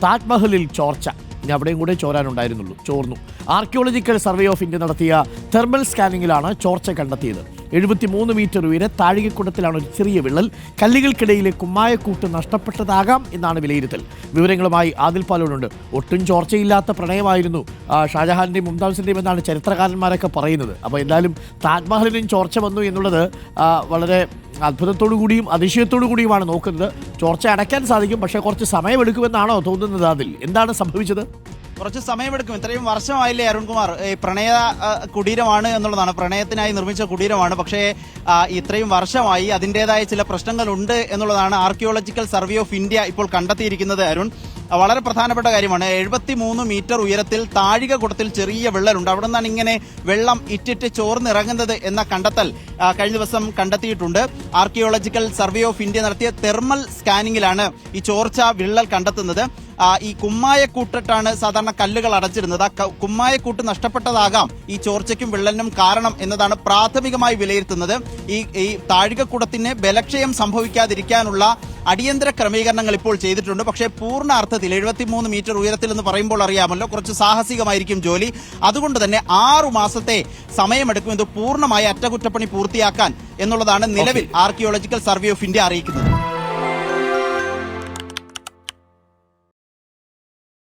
താജ്മഹലിൽ ചോർച്ച. ഇനി അവിടെയും കൂടെ ചോരാനുണ്ടായിരുന്നുള്ളൂ, ചോർന്നു. ആർക്കിയോളജിക്കൽ സർവേ ഓഫ് ഇന്ത്യ നടത്തിയ തെർമൽ സ്കാനിങ്ങിലാണ് ചോർച്ച കണ്ടെത്തിയത്. 73 മീറ്റർ ഉയരെ താഴികക്കുടത്തിലാണ് ഒരു ചെറിയ വിള്ളൽ. കല്ലുകൾക്കിടയിലെ കുമ്മായക്കൂട്ട് നഷ്ടപ്പെട്ടതാകാം എന്നാണ് വിലയിരുത്തൽ. വിവരങ്ങളുമായി ആദിൽ പാലോടുണ്ട്. ഒട്ടും ചോർച്ചയില്ലാത്ത പ്രണയമായിരുന്നു ഷാജഹാന്റെയും മുംതാസിന്റെയും എന്നാണ് ചരിത്രകാരന്മാരൊക്കെ പറയുന്നത്. അപ്പോൾ എന്തായാലും താജ്മഹലിനും ചോർച്ച വന്നു എന്നുള്ളത് വളരെ അത്ഭുതത്തോടു കൂടിയും അതിശയത്തോടു കൂടിയുമാണ് നോക്കുന്നത്. ചോർച്ച അടയ്ക്കാൻ സാധിക്കും, പക്ഷേ കുറച്ച് സമയമെടുക്കുമെന്നാണോ തോന്നുന്നത്? അതിൽ എന്താണ് സംഭവിച്ചത്? കുറച്ച് സമയമെടുക്കും. ഇത്രയും വർഷമായില്ലേ അരുൺകുമാർ, പ്രണയ കുടീരമാണ് എന്നുള്ളതാണ്, പ്രണയത്തിനായി നിർമ്മിച്ച കുടീരമാണ്. പക്ഷേ ഇത്രയും വർഷമായി അതിൻ്റെതായ ചില പ്രശ്നങ്ങളുണ്ട് എന്നുള്ളതാണ് ആർക്കിയോളജിക്കൽ സർവേ ഓഫ് ഇന്ത്യ ഇപ്പോൾ കണ്ടെത്തിയിരിക്കുന്നത്. അരുൺ, വളരെ പ്രധാനപ്പെട്ട കാര്യമാണ്. 73 മീറ്റർ ഉയരത്തിൽ താഴികക്കുടത്തിൽ ചെറിയ വിള്ളലുണ്ട്. അവിടെ നിന്നാണ് ഇങ്ങനെ വെള്ളം ഇറ്റിറ്റ് ചോർന്നിറങ്ങുന്നത് എന്ന കണ്ടെത്തൽ കഴിഞ്ഞ ദിവസം കണ്ടെത്തിയിട്ടുണ്ട്. ആർക്കിയോളജിക്കൽ സർവേ ഓഫ് ഇന്ത്യ നടത്തിയ തെർമൽ സ്കാനിങ്ങിലാണ് ഈ ചോർച്ച വിള്ളൽ കണ്ടെത്തുന്നത്. ഈ കുമ്മായക്കൂട്ടിട്ടാണ് സാധാരണ കല്ലുകൾ അടച്ചിരുന്നത്. ആ കുമ്മായക്കൂട്ട് നഷ്ടപ്പെട്ടതാകാം ഈ ചോർച്ചയ്ക്കും വിള്ളലിനും കാരണം എന്നതാണ് പ്രാഥമികമായി വിലയിരുത്തുന്നത്. ഈ താഴികക്കുടത്തിന് ബലക്ഷയം സംഭവിക്കാതിരിക്കാനുള്ള അടിയന്തര ക്രമീകരണങ്ങൾ ഇപ്പോൾ ചെയ്തിട്ടുണ്ട്. പക്ഷേ പൂർണ്ണ അർത്ഥത്തിൽ 73 മീറ്റർ ഉയരത്തിൽ എന്ന് പറയുമ്പോൾ അറിയാമല്ലോ, കുറച്ച് സാഹസികമായിരിക്കും ജോലി. അതുകൊണ്ട് തന്നെ 6 മാസത്തെ സമയമെടുക്കും ഇത് പൂർണ്ണമായി അറ്റകുറ്റപ്പണി പൂർത്തിയാക്കാൻ എന്നുള്ളതാണ് നിലവിൽ ആർക്കിയോളജിക്കൽ സർവേ ഓഫ് ഇന്ത്യ അറിയിക്കുന്നത്.